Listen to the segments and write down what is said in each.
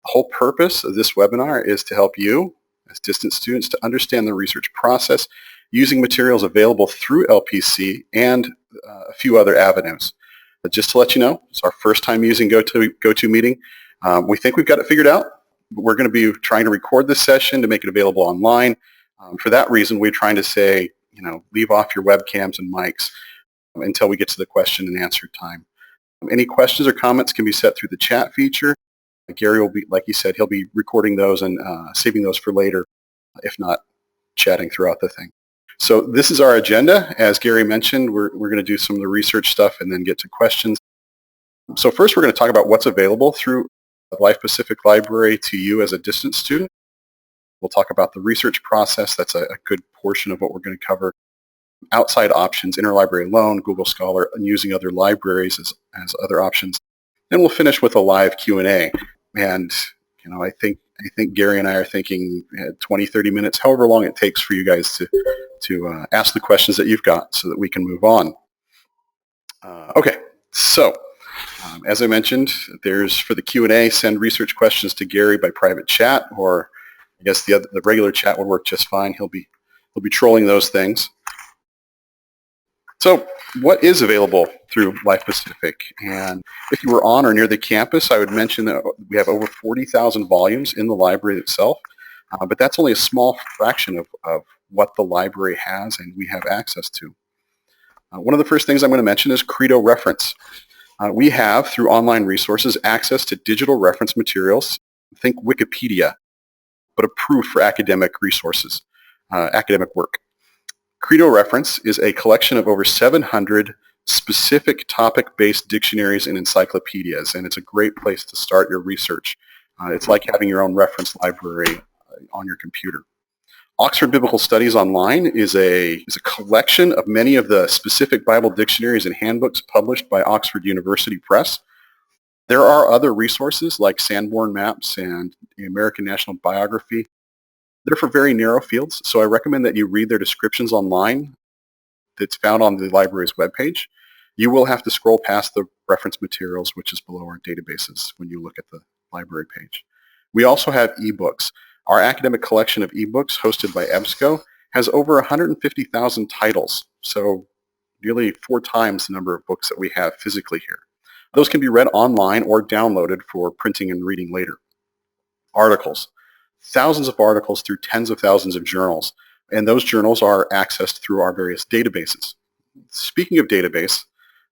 The whole purpose of this webinar is to help you as distance students to understand the research process using materials available through LPC and a few other avenues. But just to let you know, it's our first time using GoToMeeting. We think we've got it figured out. We're going to be trying to record this session to make it available online. For that reason, we're trying to say, leave off your webcams and mics until we get to the question and answer time. Any questions or comments can be set through the chat feature. Gary will be, like he said, he'll be recording those and saving those for later, if not chatting throughout the thing. So this is our agenda. As Gary mentioned, we're going to do some of the research stuff and then get to questions. So first we're going to talk about what's available through the Life Pacific Library to you as a distance student. We'll talk about the research process. That's a good portion of what we're going to cover. Outside options, interlibrary loan, Google Scholar, and using other libraries as other options. Then we'll finish with a live Q&A. And I think Gary and I are thinking 20, 30 minutes, however long it takes for you guys to ask the questions that you've got so that we can move on. Okay, so as I mentioned, there's for the Q&A, send research questions to Gary by private chat, or I guess the regular chat would work just fine. He'll be trolling those things. So what is available through Life Pacific? And if you were on or near the campus, I would mention that we have over 40,000 volumes in the library itself, but that's only a small fraction of what the library has and we have access to. One of the first things I'm going to mention is Credo Reference. We have, through online resources, access to digital reference materials. Think Wikipedia, but approved for academic resources, academic work. Credo Reference is a collection of over 700 specific topic-based dictionaries and encyclopedias, and it's a great place to start your research. It's like having your own reference library on your computer. Oxford Biblical Studies Online is a collection of many of the specific Bible dictionaries and handbooks published by Oxford University Press. There are other resources like Sanborn Maps and the American National Biography. They're for very narrow fields, so I recommend that you read their descriptions online that's found on the library's webpage. You will have to scroll past the reference materials, which is below our databases when you look at the library page. We also have ebooks. Our academic collection of ebooks hosted by EBSCO has over 150,000 titles, so nearly 4 times the number of books that we have physically here. Those can be read online or downloaded for printing and reading later. Articles. Thousands of articles through tens of thousands of journals, and those journals are accessed through our various databases. Speaking of database,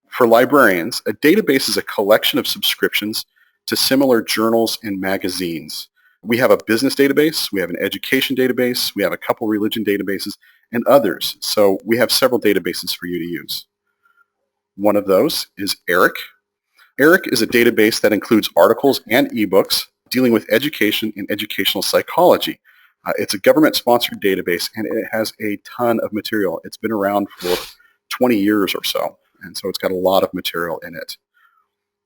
for librarians, a database is a collection of subscriptions to similar journals and magazines. We have a business database, we have an education database, we have a couple religion databases, and others. So we have several databases for you to use. One of those is ERIC. ERIC is a database that includes articles and ebooks dealing with education and educational psychology. It's a government-sponsored database, and it has a ton of material. It's been around for 20 years or so, and so it's got a lot of material in it.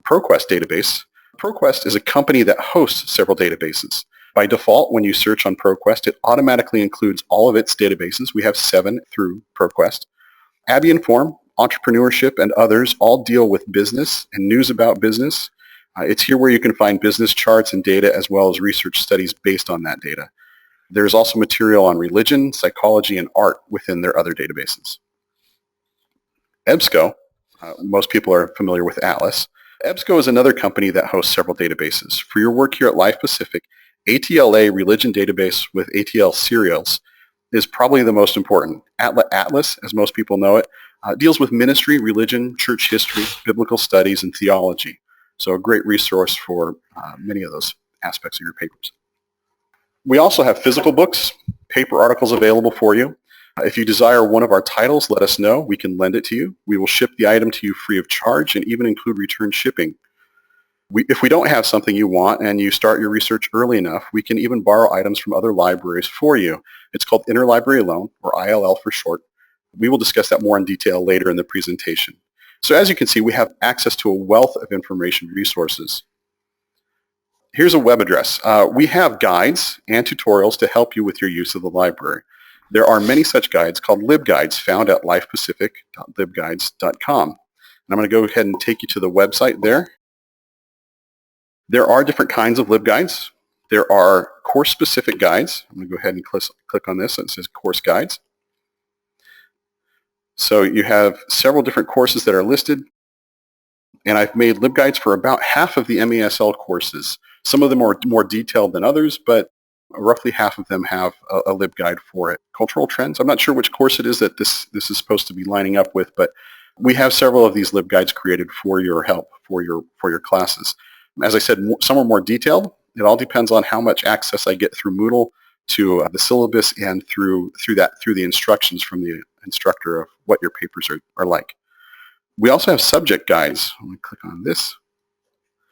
ProQuest database. ProQuest is a company that hosts several databases. By default, when you search on ProQuest, it automatically includes all of its databases. We have 7 through ProQuest. Abby Inform, Entrepreneurship, and others all deal with business and news about business. It's here where you can find business charts and data as well as research studies based on that data. There's also material on religion, psychology, and art within their other databases. EBSCO, most people are familiar with Atlas. EBSCO is another company that hosts several databases. For your work here at Life Pacific, ATLA Religion Database with ATL Serials is probably the most important. Atlas, as most people know it, deals with ministry, religion, church history, biblical studies, and theology. So a great resource for many of those aspects of your papers. We also have physical books, paper articles available for you. If you desire one of our titles, let us know. We can lend it to you. We will ship the item to you free of charge and even include return shipping. If we don't have something you want and you start your research early enough, we can even borrow items from other libraries for you. It's called interlibrary loan, or ILL for short. We will discuss that more in detail later in the presentation. So as you can see, we have access to a wealth of information resources. Here's a web address. We have guides and tutorials to help you with your use of the library. There are many such guides called LibGuides found at lifepacific.libguides.com. And I'm going to go ahead and take you to the website there. There are different kinds of LibGuides. There are course-specific guides. I'm going to go ahead and click on this. It says Course Guides. So you have several different courses that are listed, and I've made LibGuides for about half of the MASL courses. Some of them are more detailed than others, but roughly half of them have a LibGuide for it. Cultural trends, I'm not sure which course it is that this is supposed to be lining up with, but we have several of these LibGuides created for your help, for your classes. As I said, some are more detailed. It all depends on how much access I get through Moodle to the syllabus and through the instructions from the instructor of what your papers are like. We also have subject guides. I'm going to click on this.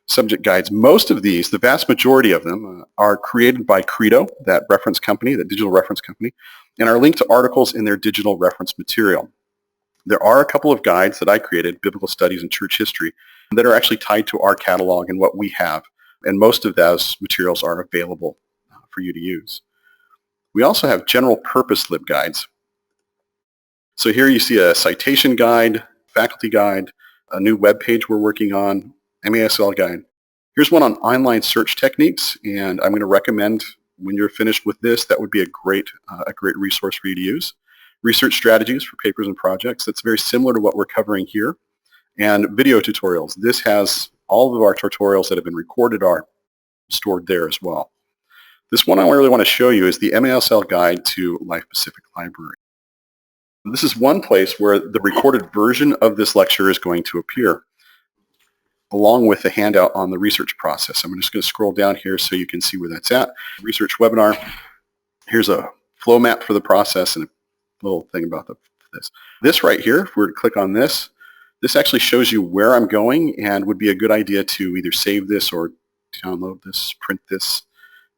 Subject guides. Most of these, the vast majority of them, are created by Credo, that reference company, that digital reference company, and are linked to articles in their digital reference material. There are a couple of guides that I created, Biblical Studies and Church History, that are actually tied to our catalog and what we have, and most of those materials are available for you to use. We also have general purpose LibGuides. So here you see a citation guide, faculty guide, a new web page we're working on, MASL guide. Here's one on online search techniques, and I'm going to recommend when you're finished with this, that would be a great resource for you to use. Research strategies for papers and projects. That's very similar to what we're covering here. And video tutorials. This has all of our tutorials that have been recorded are stored there as well. This one I really want to show you is the MASL Guide to Life Pacific Library. This is one place where the recorded version of this lecture is going to appear, along with the handout on the research process. I'm just going to scroll down here so you can see where that's at. Research webinar. Here's a flow map for the process and a little thing about this. This right here, if we were to click on this, this actually shows you where I'm going and would be a good idea to either save this or download this, print this.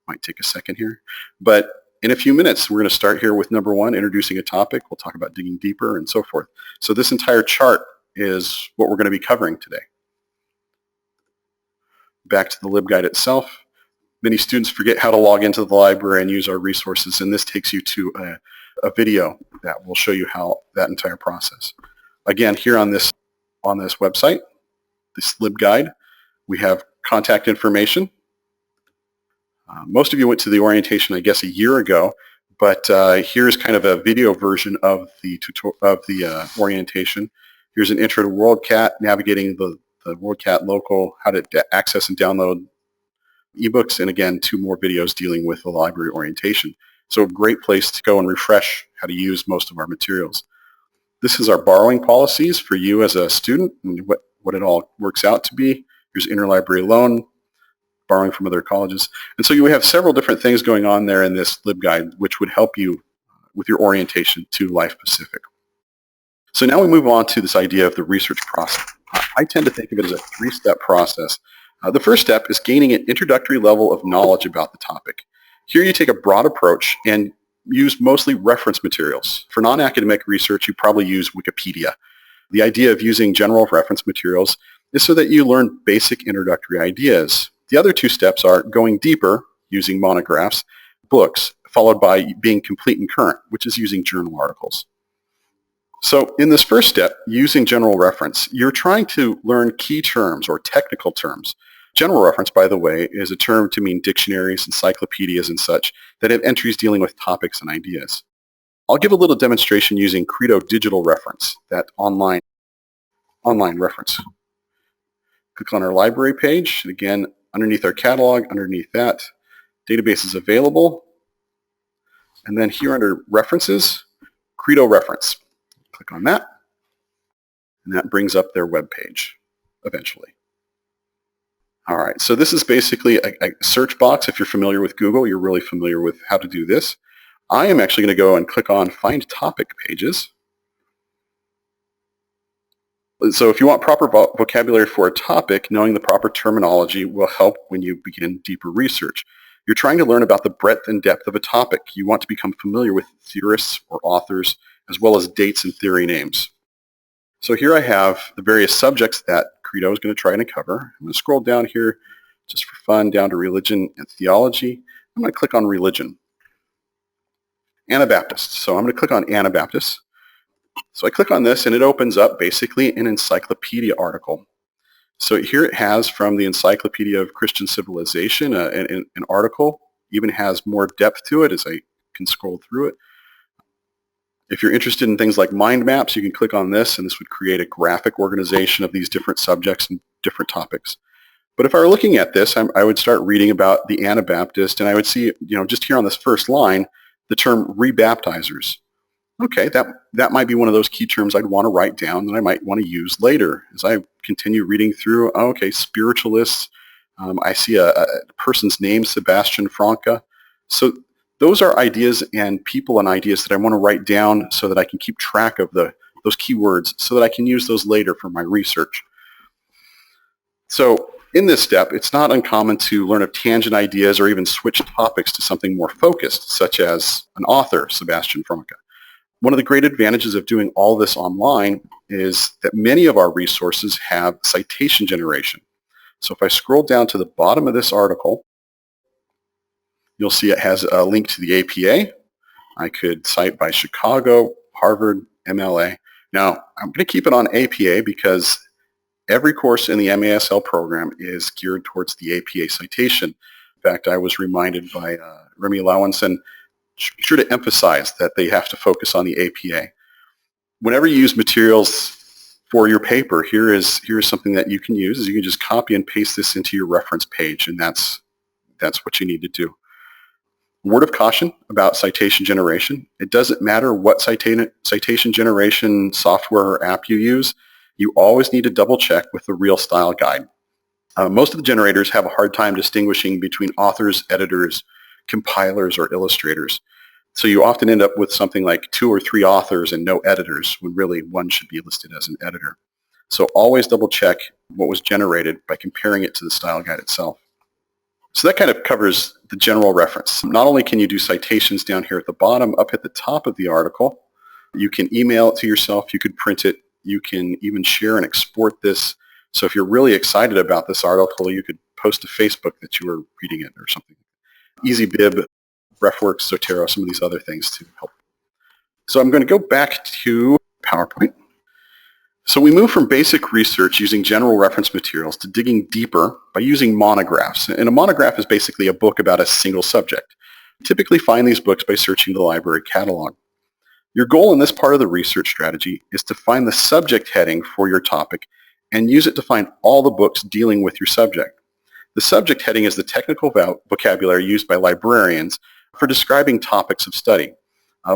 Might take a second here. But in a few minutes, we're going to start here with number one, introducing a topic. We'll talk about digging deeper and so forth. So this entire chart is what we're going to be covering today. Back to the LibGuide itself. Many students forget how to log into the library and use our resources, and this takes you to a video that will show you how that entire process. Again, here on this website, this LibGuide, we have contact information. Most of you went to the orientation, I guess, a year ago, but here's kind of a video version of the orientation. Here's an intro to WorldCat, navigating the WorldCat local, how to access and download ebooks, and again, 2 more videos dealing with the library orientation. So a great place to go and refresh how to use most of our materials. This is our borrowing policies for you as a student and what it all works out to be. Here's interlibrary loan, borrowing from other colleges. And so you have several different things going on there in this LibGuide, which would help you with your orientation to Life Pacific. So now we move on to this idea of the research process. I tend to think of it as a 3-step process. The first step is gaining an introductory level of knowledge about the topic. Here you take a broad approach and use mostly reference materials. For non-academic research, you probably use Wikipedia. The idea of using general reference materials is so that you learn basic introductory ideas. The other 2 steps are going deeper, using monographs, books, followed by being complete and current, which is using journal articles. So in this first step, using general reference, you're trying to learn key terms or technical terms. General reference, by the way, is a term to mean dictionaries, encyclopedias, and such that have entries dealing with topics and ideas. I'll give a little demonstration using Credo Digital Reference, that online reference. Click on our library page, and again, underneath our catalog, underneath that, database is available. And then here under References, Credo Reference. Click on that, and that brings up their web page eventually. All right, so this is basically a search box. If you're familiar with Google, you're really familiar with how to do this. I am actually going to go and click on Find Topic Pages. So if you want proper vocabulary for a topic, knowing the proper terminology will help when you begin deeper research. You're trying to learn about the breadth and depth of a topic. You want to become familiar with theorists or authors, as well as dates and theory names. So here I have the various subjects that Credo is going to try and cover. I'm going to scroll down here just for fun down to religion and theology. I'm going to click on religion. Anabaptists. So I'm going to click on Anabaptists. So I click on this and it opens up basically an encyclopedia article. So here it has from the Encyclopedia of Christian Civilization, an article, even has more depth to it as I can scroll through it. If you're interested in things like mind maps, you can click on this, and this would create a graphic organization of these different subjects and different topics. But if I were looking at this, I would start reading about the Anabaptist, and I would see, just here on this first line, the term rebaptizers. Okay, that might be one of those key terms I'd want to write down that I might want to use later. As I continue reading through, okay, spiritualists, I see a person's name, Sebastian Franca. So those are ideas and people and ideas that I want to write down so that I can keep track of those keywords so that I can use those later for my research. So in this step, it's not uncommon to learn of tangent ideas or even switch topics to something more focused, such as an author, Sebastian Franca. One of the great advantages of doing all this online is that many of our resources have citation generation. So if I scroll down to the bottom of this article, you'll see it has a link to the APA. I could cite by Chicago, Harvard, MLA. Now, I'm going to keep it on APA because every course in the MASL program is geared towards the APA citation. In fact, I was reminded by Remy Lowenson, sure to emphasize that they have to focus on the APA. Whenever you use materials for your paper, here is something that you can use. Is you can just copy and paste this into your reference page, and that's what you need to do. Word of caution about citation generation. It doesn't matter what citation generation software or app you use. You always need to double check with the real style guide. Most of the generators have a hard time distinguishing between authors, editors, compilers, or illustrators. So you often end up with something like 2 or 3 authors and no editors, when really one should be listed as an editor. So always double check what was generated by comparing it to the style guide itself. So that kind of covers the general reference. Not only can you do citations down here at the bottom, up at the top of the article, you can email it to yourself, you could print it, you can even share and export this. So if you're really excited about this article, you could post to Facebook that you were reading it or something. EasyBib, RefWorks, Zotero, some of these other things to help. So I'm going to go back to PowerPoint. So we move from basic research using general reference materials to digging deeper by using monographs. And a monograph is basically a book about a single subject. You typically find these books by searching the library catalog. Your goal in this part of the research strategy is to find the subject heading for your topic and use it to find all the books dealing with your subject. The subject heading is the technical vocabulary used by librarians for describing topics of study.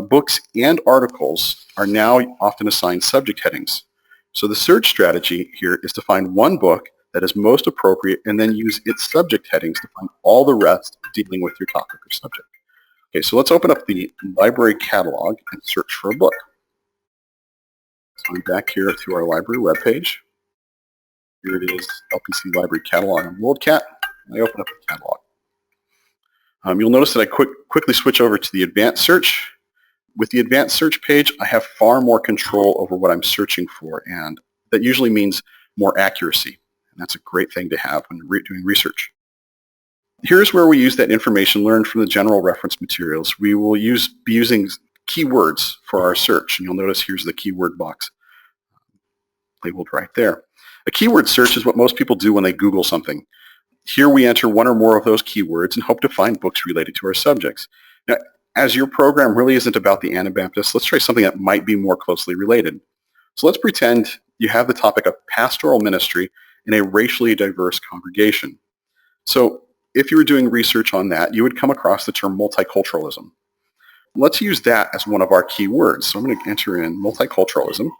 Books and articles are now often assigned subject headings. So the search strategy here is to find one book that is most appropriate and then use its subject headings to find all the rest dealing with your topic or subject. Okay, so let's open up the library catalog and search for a book. So I'm back here to our library webpage. Here it is, LPC Library Catalog on WorldCat. I open up the catalog. You'll notice that I quickly switch over to the advanced search. With the advanced search page, I have far more control over what I'm searching for, and that usually means more accuracy. And that's a great thing to have when doing research. Here's where we use that information learned from the general reference materials. We will be using keywords for our search, and you'll notice here's the keyword box labeled right there. A keyword search is what most people do when they Google something. Here we enter one or more of those keywords and hope to find books related to our subjects. Now, as your program really isn't about the Anabaptists, let's try something that might be more closely related. So let's pretend you have the topic of pastoral ministry in a racially diverse congregation. So if you were doing research on that, you would come across the term multiculturalism. Let's use that as one of our keywords. So I'm going to enter in multiculturalism.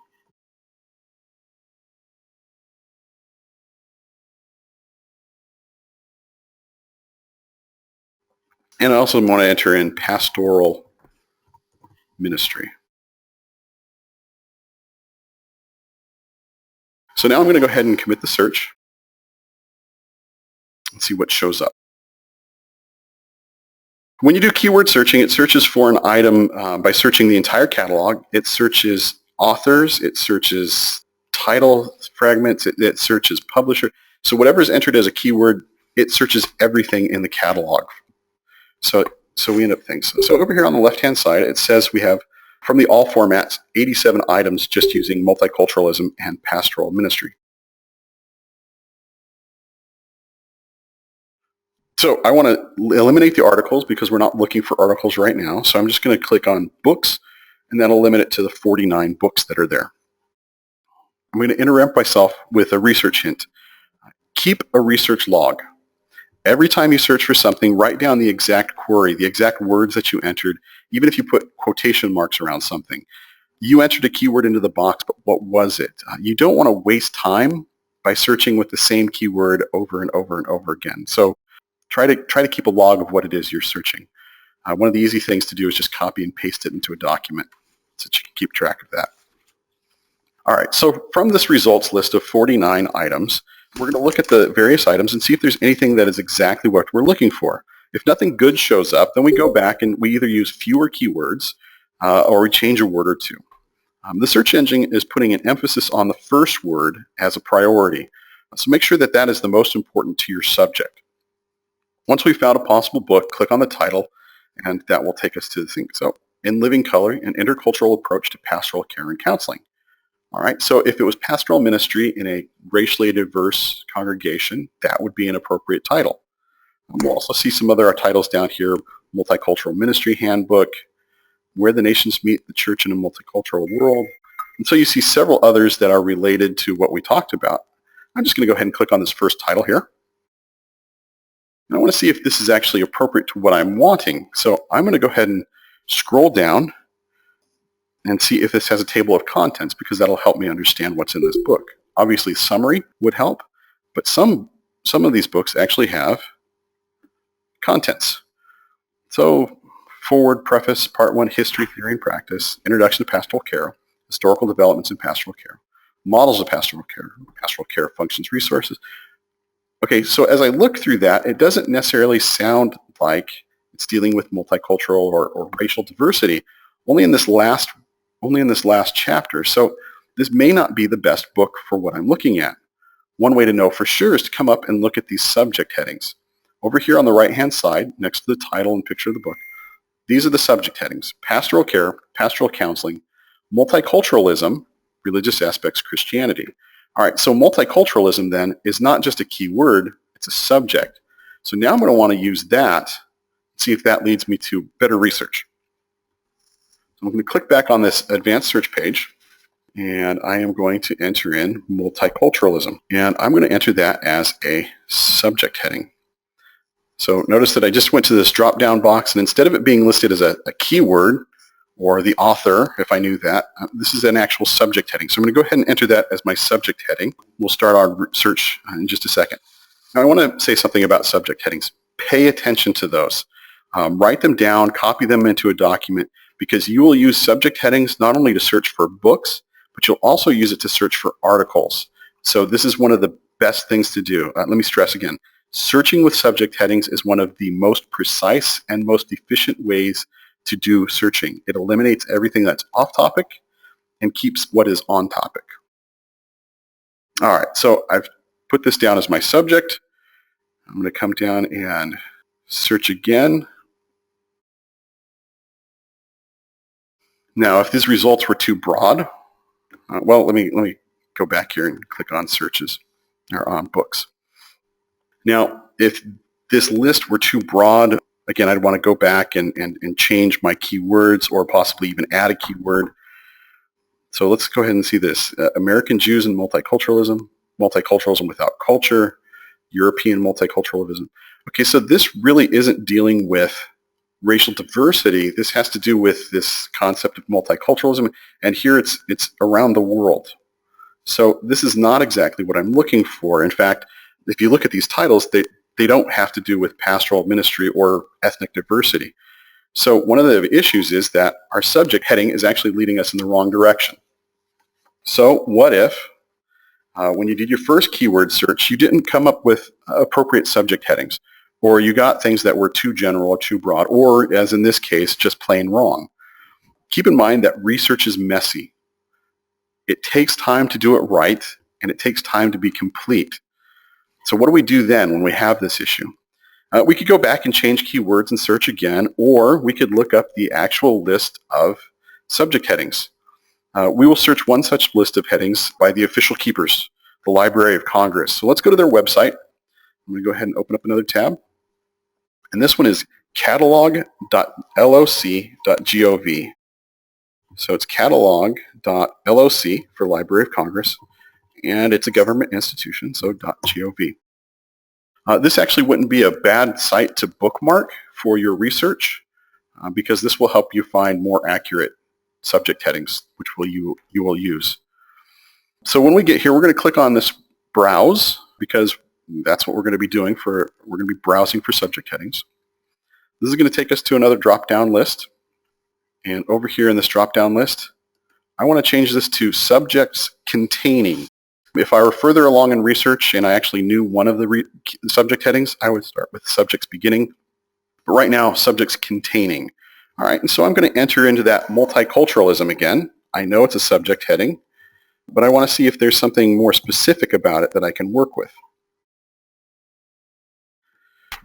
And I also want to enter in pastoral ministry. So now I'm going to go ahead and commit the search and see what shows up. When you do keyword searching, it searches for an item by searching the entire catalog. It searches authors, it searches title fragments, it searches publisher. So whatever is entered as a keyword, it searches everything in the catalog. So we end up things. So over here on the left-hand side, it says we have, from the all formats, 87 items just using multiculturalism and pastoral ministry. So I want to eliminate the articles because we're not looking for articles right now. So I'm just going to click on books, and that'll limit it to the 49 books that are there. I'm going to interrupt myself with a research hint. Keep a research log. Every time you search for something, write down the exact query, the exact words that you entered, even if you put quotation marks around something. You entered a keyword into the box, but what was it? You don't want to waste time by searching with the same keyword over and over and over again. So try to keep a log of what it is you're searching. One of the easy things to do is just copy and paste it into a document so that you can keep track of that. All right, so from this results list of 49 items, we're going to look at the various items and see if there's anything that is exactly what we're looking for. If nothing good shows up, then we go back and we either use fewer keywords or we change a word or two. The search engine is putting an emphasis on the first word as a priority. So make sure that that is the most important to your subject. Once we've found a possible book, click on the title, and that will take us to the thing. So, In Living Color, an intercultural approach to pastoral care and counseling. All right, so if it was pastoral ministry in a racially diverse congregation, that would be an appropriate title. We'll also see some other titles down here: Multicultural Ministry Handbook, Where the Nations Meet, the Church in a Multicultural World. And so you see several others that are related to what we talked about. I'm just going to go ahead and click on this first title here. And I want to see if this is actually appropriate to what I'm wanting. So I'm going to go ahead and scroll down and see if this has a table of contents, because that'll help me understand what's in this book. Obviously, summary would help, but some of these books actually have contents. So forward, preface, part 1, history, theory, and practice, introduction to pastoral care, historical developments in pastoral care, models of pastoral care functions, resources. Okay, so as I look through that, it doesn't necessarily sound like it's dealing with multicultural or racial diversity, only in this last chapter. So this may not be the best book for what I'm looking at. One way to know for sure is to come up and look at these subject headings. Over here on the right-hand side, next to the title and picture of the book, these are the subject headings: pastoral care, pastoral counseling, multiculturalism, religious aspects, Christianity. All right, so multiculturalism then is not just a key word, it's a subject. So now I'm going to want to use that, see if that leads me to better research. So I'm going to click back on this advanced search page, and I am going to enter in multiculturalism. And I'm going to enter that as a subject heading. So notice that I just went to this drop-down box, and instead of it being listed as a keyword, or the author, if I knew that, this is an actual subject heading. So I'm going to go ahead and enter that as my subject heading. We'll start our search in just a second. Now I want to say something about subject headings. Pay attention to those. Write them down, copy them into a document, because you will use subject headings not only to search for books, but you'll also use it to search for articles. So this is one of the best things to do. Let me stress again. Searching with subject headings is one of the most precise and most efficient ways to do searching. It eliminates everything that's off topic and keeps what is on topic. All right, so I've put this down as my subject. I'm going to come down and search again. Now, if these results were too broad, well, let me go back here and click on searches or on books. Now, if this list were too broad, again, I'd want to go back and change my keywords, or possibly even add a keyword. So let's go ahead and see this. American Jews and multiculturalism, multiculturalism without culture, European multiculturalism. Okay, so this really isn't dealing with racial diversity. This has to do with this concept of multiculturalism, and here it's around the world. So this is not exactly what I'm looking for. In fact, if you look at these titles, they don't have to do with pastoral ministry or ethnic diversity. So one of the issues is that our subject heading is actually leading us in the wrong direction. So what if, when you did your first keyword search, you didn't come up with appropriate subject headings, or you got things that were too general or too broad, or, as in this case, just plain wrong? Keep in mind that research is messy. It takes time to do it right, and it takes time to be complete. So what do we do then when we have this issue? We could go back and change keywords and search again, or we could look up the actual list of subject headings. We will search one such list of headings by the official keepers, the Library of Congress. So let's go to their website. I'm going to go ahead and open up another tab. And this one is catalog.loc.gov. So it's catalog.loc for Library of Congress, and it's a government institution, so .gov. This actually wouldn't be a bad site to bookmark for your research because this will help you find more accurate subject headings, which you will use. So when we get here, we're going to click on this browse because that's what we're going to be doing. We're going to be browsing for subject headings. This is going to take us to another drop-down list. And over here in this drop-down list, I want to change this to subjects containing. If I were further along in research and I actually knew one of the subject headings, I would start with subjects beginning. But right now, subjects containing. All right, and so I'm going to enter into that multiculturalism again. I know it's a subject heading, but I want to see if there's something more specific about it that I can work with.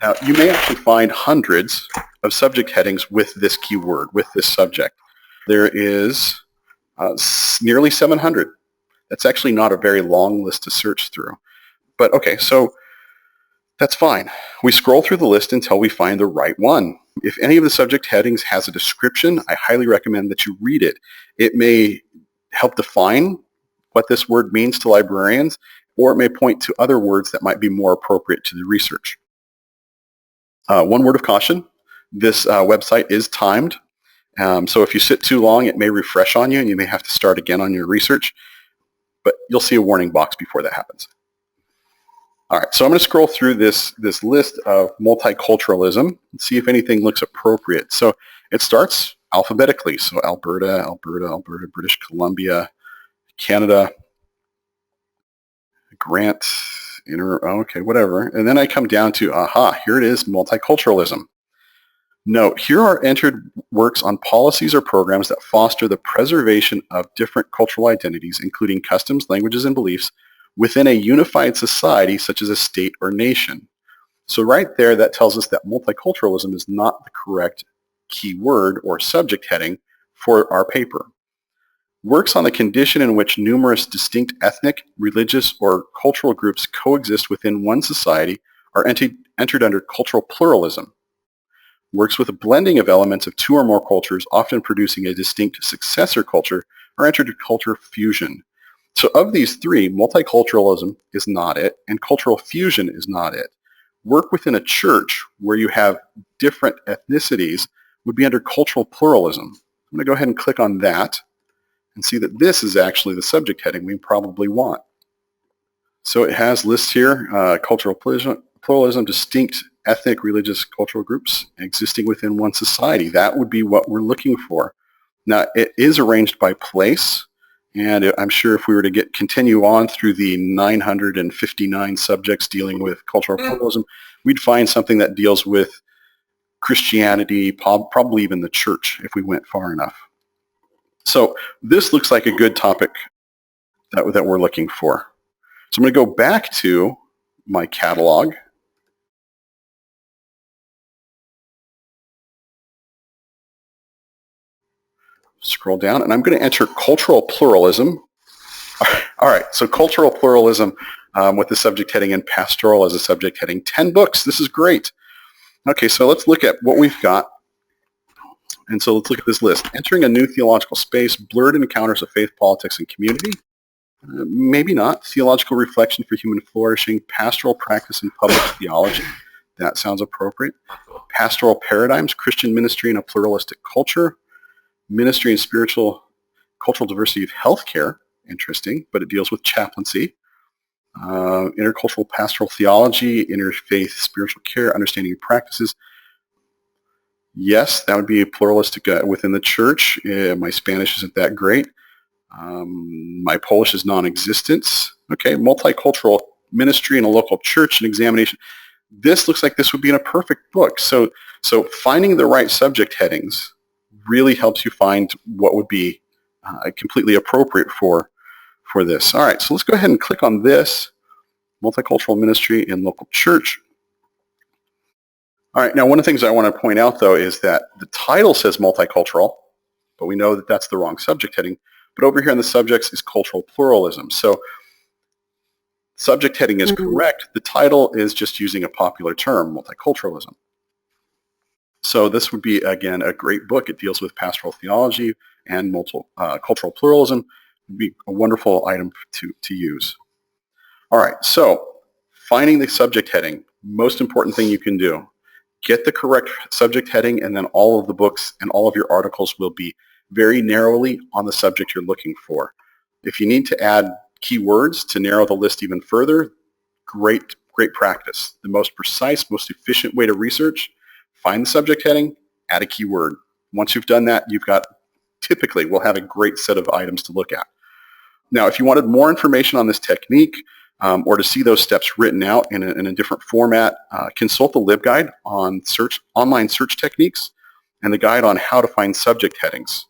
Now, you may actually find hundreds of subject headings with this keyword, with this subject. There is nearly 700. That's actually not a very long list to search through. But okay, so that's fine. We scroll through the list until we find the right one. If any of the subject headings has a description, I highly recommend that you read it. It may help define what this word means to librarians, or it may point to other words that might be more appropriate to the research. One word of caution, this website is timed. So if you sit too long, it may refresh on you and you may have to start again on your research, but you'll see a warning box before that happens. All right, so I'm going to scroll through this list of multiculturalism and see if anything looks appropriate. So it starts alphabetically, so Alberta, British Columbia, Canada, Grant, okay, whatever. And then I come down to, here it is, multiculturalism. Note, here are entered works on policies or programs that foster the preservation of different cultural identities, including customs, languages, and beliefs, within a unified society such as a state or nation. So right there, that tells us that multiculturalism is not the correct keyword or subject heading for our paper. Works on the condition in which numerous distinct ethnic, religious, or cultural groups coexist within one society are entered under cultural pluralism. Works with a blending of elements of two or more cultures, often producing a distinct successor culture, are entered into culture fusion. So of these three, multiculturalism is not it, and cultural fusion is not it. Work within a church where you have different ethnicities would be under cultural pluralism. I'm going to go ahead and click on that and see that this is actually the subject heading we probably want. So it has lists here, cultural pluralism, distinct ethnic, religious, cultural groups existing within one society. That would be what we're looking for. Now, it is arranged by place, and I'm sure if we were to continue on through the 959 subjects dealing with cultural pluralism, we'd find something that deals with Christianity, probably even the church if we went far enough. So this looks like a good topic that we're looking for. So I'm going to go back to my catalog. Scroll down, and I'm going to enter cultural pluralism. All right, so cultural pluralism with the subject heading and pastoral as a subject heading. 10 books, this is great. Okay, so let's look at what we've got. And so let's look at this list. Entering a new theological space, blurred encounters of faith, politics, and community. Maybe not. Theological reflection for human flourishing, pastoral practice in public theology. That sounds appropriate. Pastoral paradigms, Christian ministry in a pluralistic culture. Ministry and spiritual cultural diversity of healthcare. Interesting, but it deals with chaplaincy. Intercultural pastoral theology, interfaith spiritual care, understanding of practices. Yes, that would be a pluralistic within the church. My Spanish isn't that great. My Polish is non-existent. Okay, multicultural ministry in a local church and examination. This looks like this would be in a perfect book. So finding the right subject headings really helps you find what would be completely appropriate for this. All right, so let's go ahead and click on this, multicultural ministry in local church. All right, now one of the things I want to point out, though, is that the title says multicultural, but we know that that's the wrong subject heading. But over here in the subjects is cultural pluralism. So subject heading is correct. The title is just using a popular term, multiculturalism. So this would be, again, a great book. It deals with pastoral theology and cultural pluralism. It would be a wonderful item to use. All right, so finding the subject heading, most important thing you can do. Get the correct subject heading, and then all of the books and all of your articles will be very narrowly on the subject you're looking for. If you need to add keywords to narrow the list even further, great practice. The most precise, most efficient way to research, find the subject heading, add a keyword. Once you've done that, typically we'll have a great set of items to look at. Now, if you wanted more information on this technique, or to see those steps written out in a different format, consult the LibGuide on online search techniques and the guide on how to find subject headings.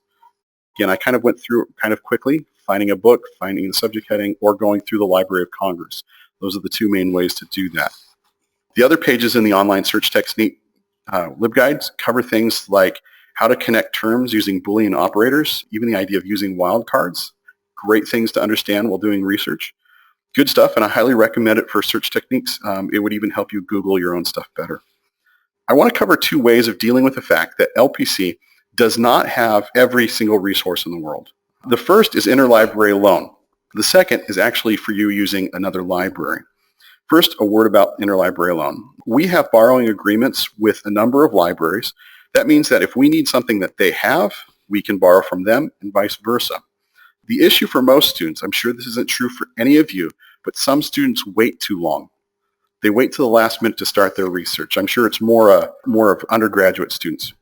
Again, I kind of went through kind of quickly, finding a book, finding the subject heading, or going through the Library of Congress. Those are the two main ways to do that. The other pages in the online search technique LibGuides cover things like how to connect terms using Boolean operators, even the idea of using wildcards. Great things to understand while doing research. Good stuff, and I highly recommend it for search techniques. It would even help you Google your own stuff better. I want to cover two ways of dealing with the fact that LPC does not have every single resource in the world. The first is interlibrary loan. The second is actually for you using another library. First, a word about interlibrary loan. We have borrowing agreements with a number of libraries. That means that if we need something that they have, we can borrow from them and vice versa. The issue for most students, I'm sure this isn't true for any of you, but some students wait too long. They wait till the last minute to start their research. I'm sure it's more of undergraduate students.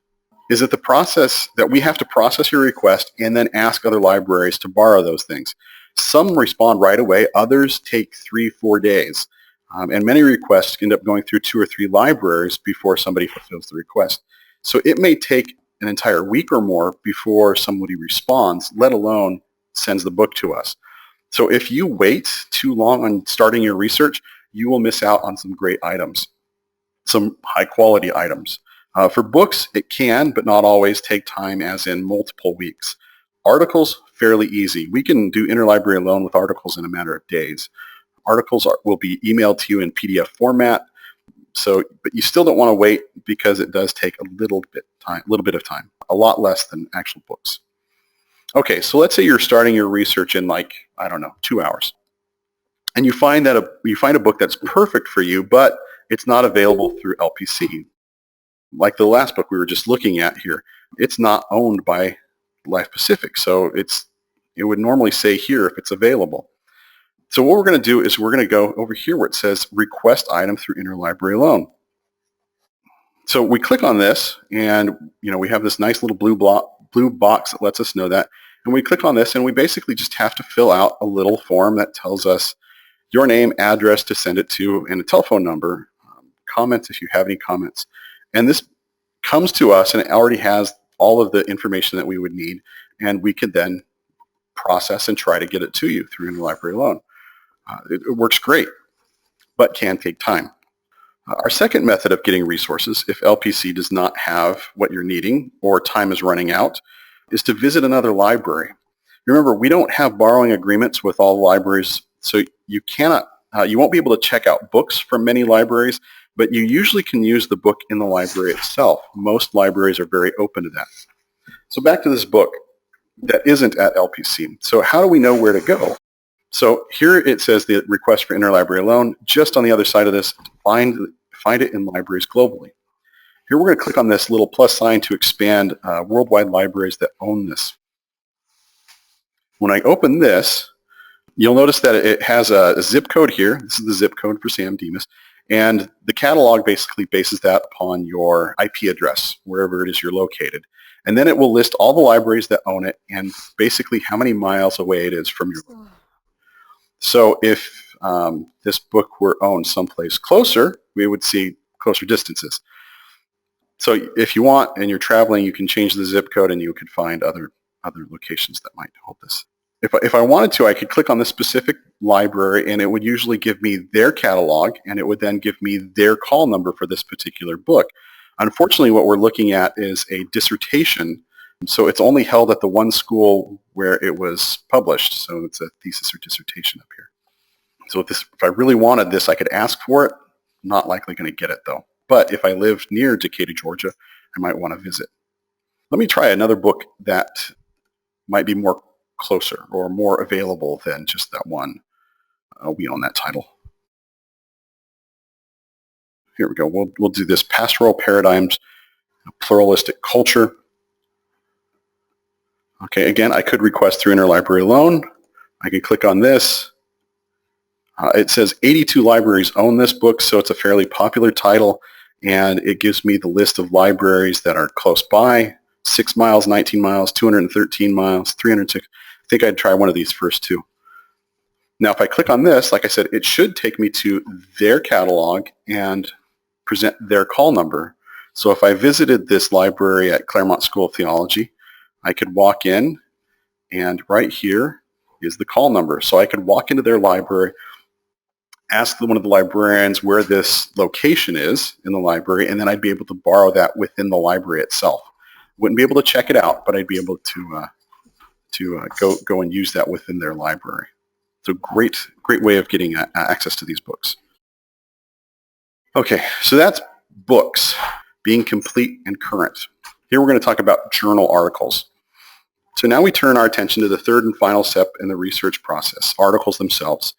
Is it the process that we have to process your request and then ask other libraries to borrow those things? Some respond right away, others take 3-4 days. And many requests end up going through 2 or 3 libraries before somebody fulfills the request. So it may take an entire week or more before somebody responds, let alone sends the book to us. So if you wait too long on starting your research, you will miss out on some great items, some high quality items. For books, it can, but not always, take time, as in multiple weeks. Articles, fairly easy. We can do interlibrary loan with articles in a matter of days. Articles will be emailed to you in PDF format. But you still don't want to wait because it does take a little bit of time, a lot less than actual books. Okay, so let's say you're starting your research in 2 hours, and you find a book that's perfect for you, but it's not available through LPC. Like the last book we were just looking at here, it's not owned by Life Pacific, so it would normally say here if it's available. So what we're going to do is we're going to go over here where it says request item through interlibrary loan. So we click on this, and we have this nice little blue box that lets us know that. And we click on this, and we basically just have to fill out a little form that tells us your name, address to send it to, and a telephone number, comments if you have any comments. And this comes to us, and it already has all of the information that we would need, and we could then process and try to get it to you through interlibrary loan. It works great, but can take time. Our second method of getting resources, if LPC does not have what you're needing or time is running out, is to visit another library. Remember, we don't have borrowing agreements with all libraries, so you won't be able to check out books from many libraries, but you usually can use the book in the library itself. Most libraries are very open to that. So back to this book that isn't at LPC. So how do we know where to go? So here it says the request for interlibrary loan. Just on the other side of this, find it in libraries globally. Here we're going to click on this little plus sign to expand worldwide libraries that own this. When I open this, you'll notice that it has a zip code here. This is the zip code for Sam Demas. And the catalog basically bases that upon your IP address, wherever it is you're located. And then it will list all the libraries that own it and basically how many miles away it is from your. So if this book were owned someplace closer, we would see closer distances. So if you want and you're traveling, you can change the zip code and you could find other locations that might hold this. If I wanted to, I could click on this specific library and it would usually give me their catalog and it would then give me their call number for this particular book. Unfortunately, what we're looking at is a dissertation, so it's only held at the one school where it was published, so it's a thesis or dissertation up here. So if I really wanted this, I could ask for it. Not likely going to get it though. But if I live near Decatur, Georgia, I might want to visit. Let me try another book that might be more closer or more available than just that one. We own that title. Here we go. We'll do this Pastoral Paradigms, Pluralistic Culture. Okay, again, I could request through Interlibrary Loan. I can click on this. It says 82 libraries own this book, so it's a fairly popular title, and it gives me the list of libraries that are close by, 6 miles, 19 miles, 213 miles, 306. I think I'd try one of these first two. Now, if I click on this, like I said, it should take me to their catalog and present their call number. So if I visited this library at Claremont School of Theology, I could walk in, and right here is the call number. So I could walk into their library, ask one of the librarians where this location is in the library, and then I'd be able to borrow that within the library itself. Wouldn't be able to check it out, but I'd be able to go and use that within their library. It's a great way of getting access to these books. Okay, so that's books, being complete and current. Here we're going to talk about journal articles. So now we turn our attention to the third and final step in the research process, articles themselves.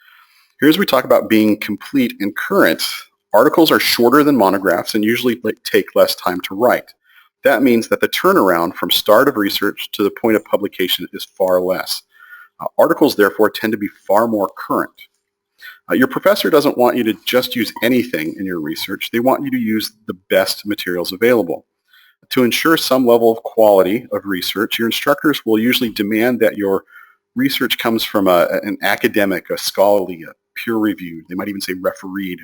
Here's where we talk about being complete and current. Articles are shorter than monographs and usually take less time to write. That means that the turnaround from start of research to the point of publication is far less. Articles, therefore, tend to be far more current. Your professor doesn't want you to just use anything in your research. They want you to use the best materials available. To ensure some level of quality of research, your instructors will usually demand that your research comes from an academic, a scholarly, a peer-reviewed, they might even say refereed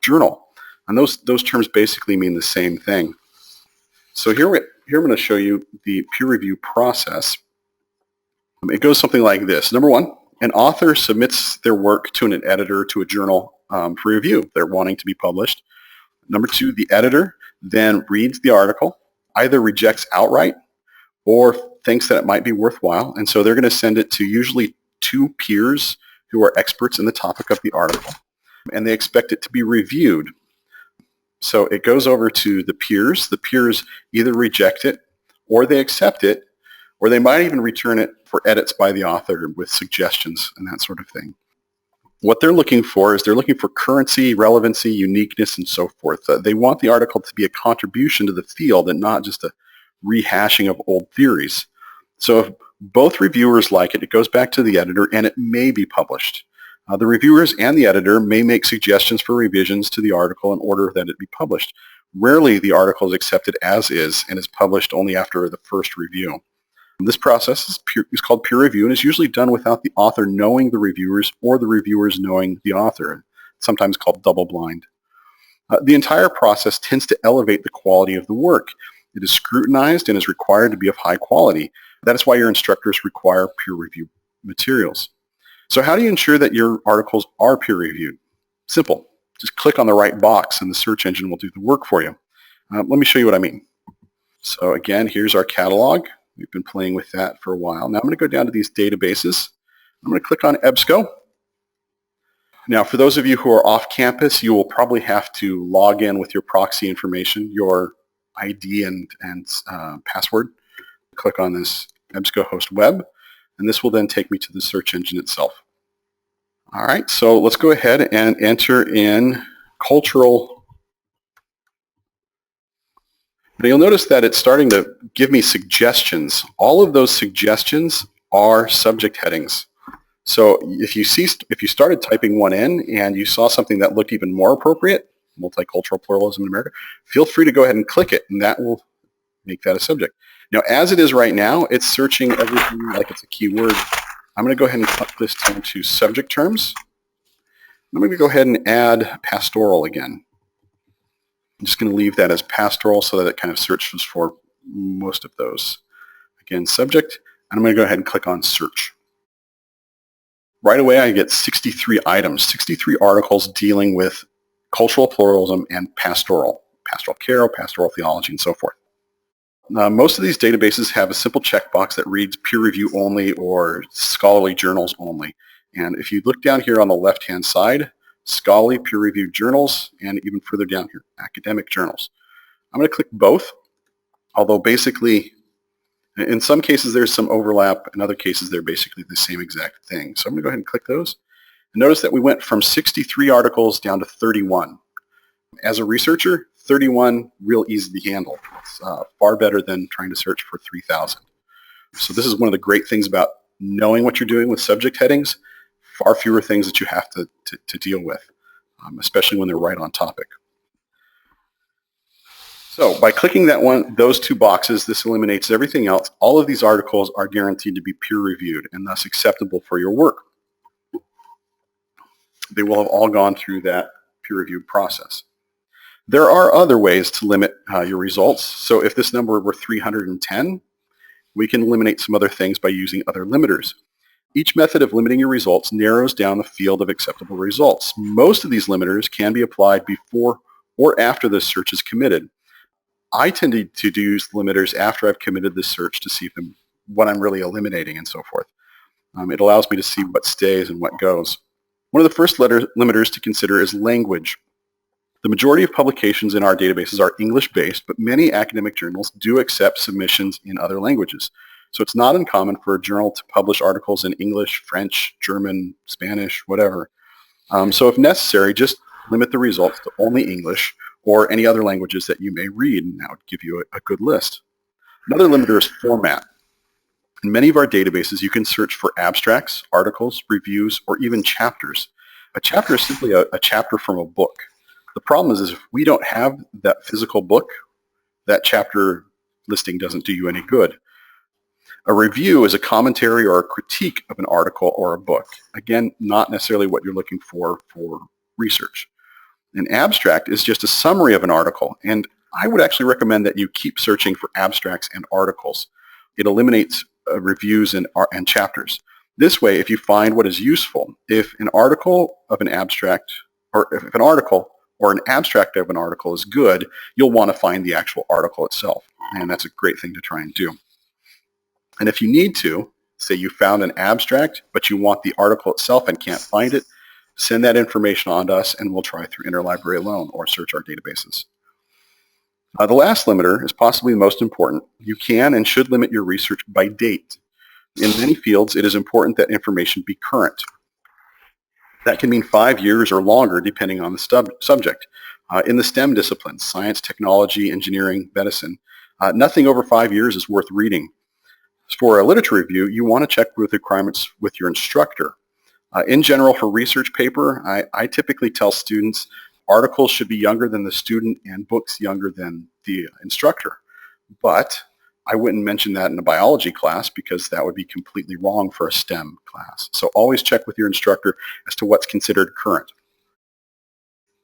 journal. And those terms basically mean the same thing. So here I'm going to show you the peer review process. It goes something like this. Number one, an author submits their work to an editor, to a journal for review. They're wanting to be published. Number two, the editor then reads the article, either rejects outright or thinks that it might be worthwhile. And so they're going to send it to usually two peers who are experts in the topic of the article. And they expect it to be reviewed. So it goes over to the peers. The peers either reject it or they accept it, or they might even return it for edits by the author with suggestions and that sort of thing. What they're looking for is they're looking for currency, relevancy, uniqueness, and so forth. They want the article to be a contribution to the field and not just a rehashing of old theories. So if both reviewers like it, it goes back to the editor and it may be published. The reviewers and the editor may make suggestions for revisions to the article in order that it be published. Rarely the article is accepted as is and is published only after the first review. This process is called peer review and is usually done without the author knowing the reviewers or the reviewers knowing the author, sometimes called double blind. The entire process tends to elevate the quality of the work. It is scrutinized and is required to be of high quality. That is why your instructors require peer review materials. So how do you ensure that your articles are peer reviewed? Simple. Just click on the right box and the search engine will do the work for you. Let me show you what I mean. So again, here's our catalog. We've been playing with that for a while. Now I'm going to go down to these databases. I'm going to click on EBSCO. Now for those of you who are off campus, you will probably have to log in with your proxy information, your ID and password. Click on this EBSCO host web, and this will then take me to the search engine itself. All right, so let's go ahead and enter in cultural. But you'll notice that it's starting to give me suggestions. All of those suggestions are subject headings. So if you started typing one in and you saw something that looked even more appropriate, multicultural pluralism in America, feel free to go ahead and click it, and that will make that a subject. Now, as it is right now, it's searching everything like it's a keyword. I'm going to go ahead and cut this down to subject terms. I'm going to go ahead and add pastoral again. I'm just going to leave that as pastoral so that it kind of searches for most of those. Again, subject, and I'm going to go ahead and click on search. Right away, I get 63 items, 63 articles dealing with cultural pluralism and pastoral care, pastoral theology, and so forth. Most of these databases have a simple checkbox that reads peer review only or scholarly journals only. And if you look down here on the left-hand side, scholarly peer-reviewed journals, and even further down here, academic journals. I'm going to click both. although basically in some cases there's some overlap, in other cases they're basically the same exact thing. So I'm going to go ahead and click those. And notice that we went from 63 articles down to 31. As a researcher, 31 real easy to handle. It's far better than trying to search for 3,000. So this is one of the great things about knowing what you're doing with subject headings. Far fewer things that you have to deal with, especially when they're right on topic. So by clicking those two boxes, this eliminates everything else. All of these articles are guaranteed to be peer-reviewed and thus acceptable for your work. They will have all gone through that peer-review process. There are other ways to limit your results. So if this number were 310, we can eliminate some other things by using other limiters. Each method of limiting your results narrows down the field of acceptable results. Most of these limiters can be applied before or after the search is committed. I tend to use limiters after I've committed the search to see what I'm really eliminating and so forth. It allows me to see what stays and what goes. One of the first limiters to consider is language. The majority of publications in our databases are English-based, but many academic journals do accept submissions in other languages. So it's not uncommon for a journal to publish articles in English, French, German, Spanish, whatever. So if necessary, just limit the results to only English or any other languages that you may read, and that would give you a good list. Another limiter is format. In many of our databases, you can search for abstracts, articles, reviews, or even chapters. A chapter is simply a chapter from a book. The problem is if we don't have that physical book, that chapter listing doesn't do you any good. A review is a commentary or a critique of an article or a book. Again, not necessarily what you're looking for research. An abstract is just a summary of an article, and I would actually recommend that you keep searching for abstracts and articles. It eliminates reviews and chapters. This way, if you find what is useful, if an article of an abstract, or if an article or an abstract of an article is good, you'll want to find the actual article itself, and that's a great thing to try and do. And if you need to, say you found an abstract, but you want the article itself and can't find it, send that information on to us, and we'll try through Interlibrary Alone or search our databases. The last limiter is possibly the most important. You can and should limit your research by date. In many fields, it is important that information be current. That can mean 5 years or longer, depending on the subject. In the STEM disciplines, science, technology, engineering, medicine, nothing over 5 years is worth reading. For a literature review, you want to check with requirements with your instructor. In general, for research paper, I typically tell students articles should be younger than the student and books younger than the instructor. But I wouldn't mention that in a biology class because that would be completely wrong for a STEM class. So always check with your instructor as to what's considered current.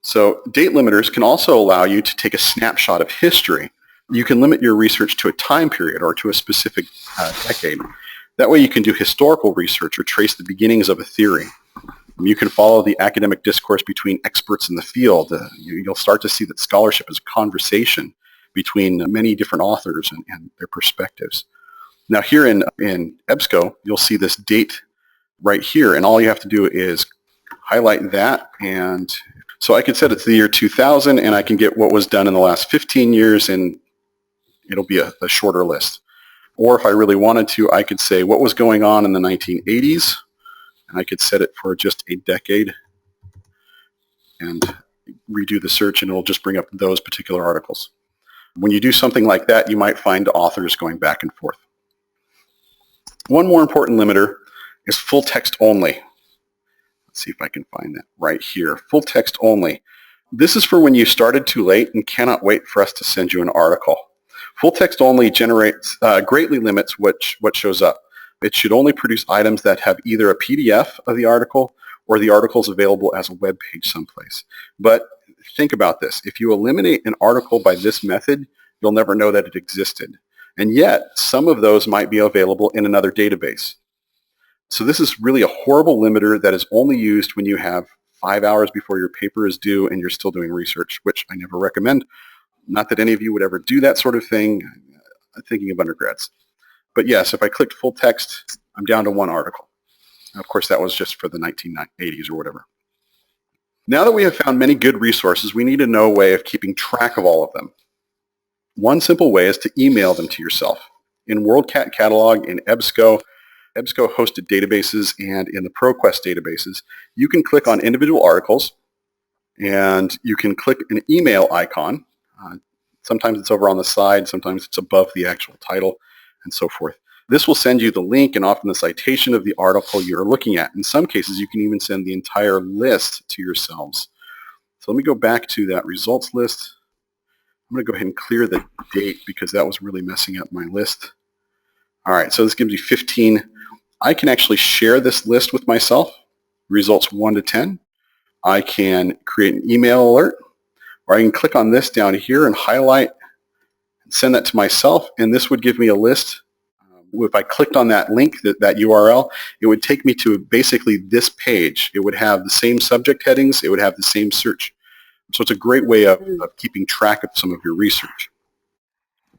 So date limiters can also allow you to take a snapshot of history. You can limit your research to a time period or to a specific decade. That way you can do historical research or trace the beginnings of a theory. You can follow the academic discourse between experts in the field. You'll start to see that scholarship is a conversation between many different authors and their perspectives. Now here in EBSCO, you'll see this date right here, and all you have to do is highlight that. And so I could set it to the year 2000, and I can get what was done in the last 15 years, and it'll be a shorter list. Or if I really wanted to, I could say what was going on in the 1980s, and I could set it for just a decade and redo the search, and it'll just bring up those particular articles. When you do something like that, you might find authors going back and forth. One more important limiter is full text only. Let's see if I can find that right here. Full text only. This is for when you started too late and cannot wait for us to send you an article. Full text only greatly limits what shows up. It should only produce items that have either a PDF of the article or the article is available as a web page someplace. But think about this. If you eliminate an article by this method, you'll never know that it existed. And yet, some of those might be available in another database. So this is really a horrible limiter that is only used when you have 5 hours before your paper is due and you're still doing research, which I never recommend. Not that any of you would ever do that sort of thing. I'm thinking of undergrads. But yes, if I clicked full text, I'm down to one article. Of course, that was just for the 1980s or whatever. Now that we have found many good resources, we need to know a way of keeping track of all of them. One simple way is to email them to yourself. In WorldCat Catalog, in EBSCO hosted databases, and in the ProQuest databases, you can click on individual articles and you can click an email icon. Sometimes it's over on the side, sometimes it's above the actual title, and so forth. This will send you the link and often the citation of the article you're looking at. In some cases, you can even send the entire list to yourselves. So let me go back to that results list. I'm going to go ahead and clear the date because that was really messing up my list. All right, so this gives me 15. I can actually share this list with myself, results 1 to 10. I can create an email alert, or I can click on this down here and highlight and send that to myself, and this would give me a list. If I clicked on that link, that URL, it would take me to basically this page. It would have the same subject headings. It would have the same search. So it's a great way of keeping track of some of your research.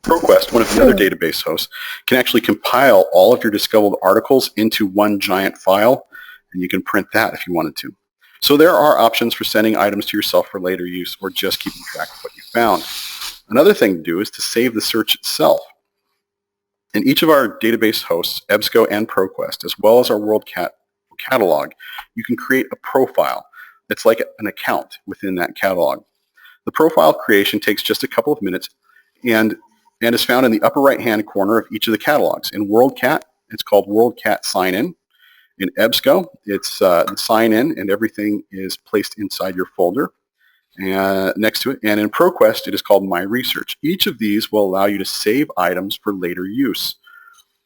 ProQuest, one of the other database hosts, can actually compile all of your discovered articles into one giant file, and you can print that if you wanted to. So there are options for sending items to yourself for later use or just keeping track of what you found. Another thing to do is to save the search itself. In each of our database hosts, EBSCO and ProQuest, as well as our WorldCat catalog, you can create a profile. It's like an account within that catalog. The profile creation takes just a couple of minutes and is found in the upper right-hand corner of each of the catalogs. In WorldCat, it's called WorldCat Sign In. In EBSCO, it's the sign in and everything is placed inside your folder next to it. And in ProQuest, it is called My Research. Each of these will allow you to save items for later use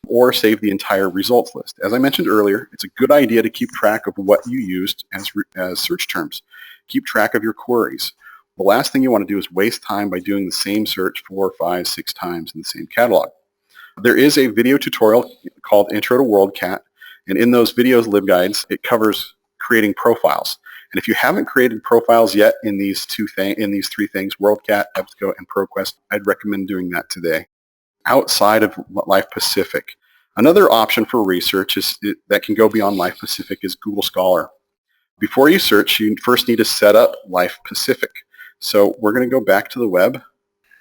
or save the entire results list. As I mentioned earlier, it's a good idea to keep track of what you used as search terms. Keep track of your queries. The last thing you want to do is waste time by doing the same search 4, 5, 6 times in the same catalog. There is a video tutorial called Intro to WorldCat, and in those videos, LibGuides, it covers creating profiles. And if you haven't created profiles yet in these three things, WorldCat, EBSCO, and ProQuest, I'd recommend doing that today. Outside of Life Pacific, another option for research that can go beyond Life Pacific is Google Scholar. Before you search, you first need to set up Life Pacific. So we're going to go back to the web,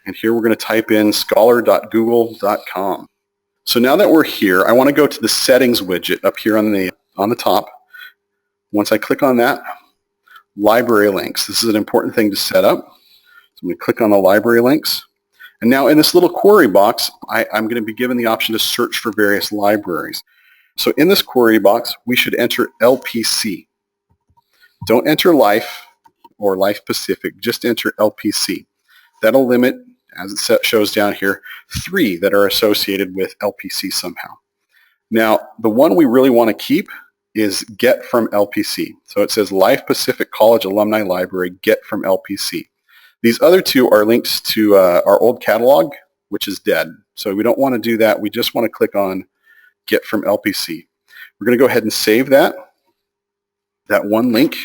and here we're going to type in scholar.google.com. So now that we're here, I want to go to the settings widget up here on the top. Once I click on that, library links. This is an important thing to set up. So I'm going to click on the library links. And now in this little query box, I'm going to be given the option to search for various libraries. So in this query box, we should enter LPC. Don't enter Life or Life Pacific, just enter LPC. That'll limit, as it shows down here, 3 that are associated with LPC somehow. Now, the one we really want to keep is Get from LPC. So it says Life Pacific College Alumni Library, Get from LPC. These other 2 are links to our old catalog, which is dead. So we don't want to do that. We just want to click on Get from LPC. We're going to go ahead and save that one link.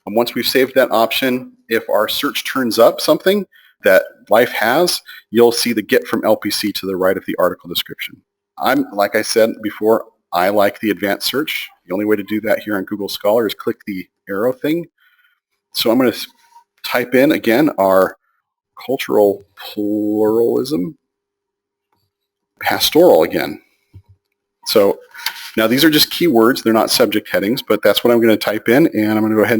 And once we've saved that option, if our search turns up something that Life has, you'll see the Get from LPC to the right of the article description. Like I said before, I like the advanced search. The only way to do that here on Google Scholar is click the arrow thing. So I'm going to type in, again, our cultural pluralism, pastoral again. So now these are just keywords. They're not subject headings, but that's what I'm going to type in, and I'm going to go ahead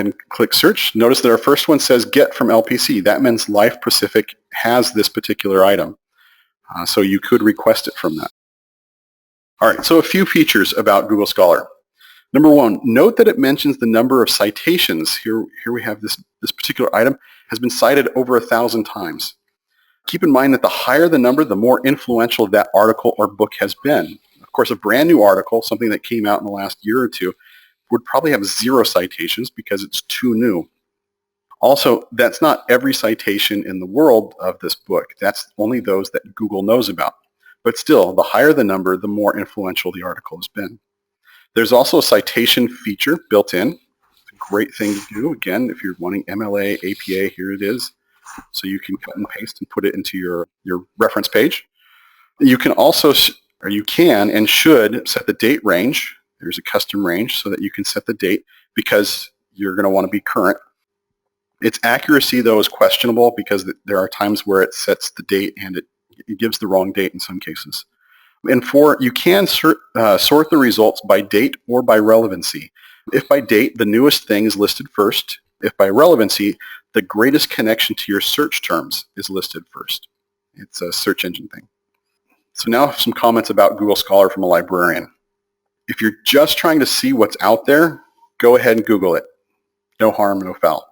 and click search. Notice that our first one says Get from LPC. That means Life Pacific has this particular item. So you could request it from that. All right, so a few features about Google Scholar. Number 1, note that it mentions the number of citations. Here we have this particular item has been cited over 1,000 times. Keep in mind that the higher the number, the more influential that article or book has been. Of course, a brand new article, something that came out in the last year or 2, would probably have 0 citations because it's too new. Also, that's not every citation in the world of this book. That's only those that Google knows about. But still, the higher the number, the more influential the article has been. There's also a citation feature built in. It's a great thing to do. Again, if you're wanting MLA, APA, here it is. So you can cut and paste and put it into your reference page. You can also, or you can and should, set the date range. There's a custom range so that you can set the date because you're going to want to be current. Its accuracy, though, is questionable because there are times where it sets the date and it gives the wrong date in some cases. And 4, you can sort the results by date or by relevancy. If by date, the newest thing is listed first. If by relevancy, the greatest connection to your search terms is listed first. It's a search engine thing. So now some comments about Google Scholar from a librarian. If you're just trying to see what's out there, go ahead and Google it. No harm, no foul.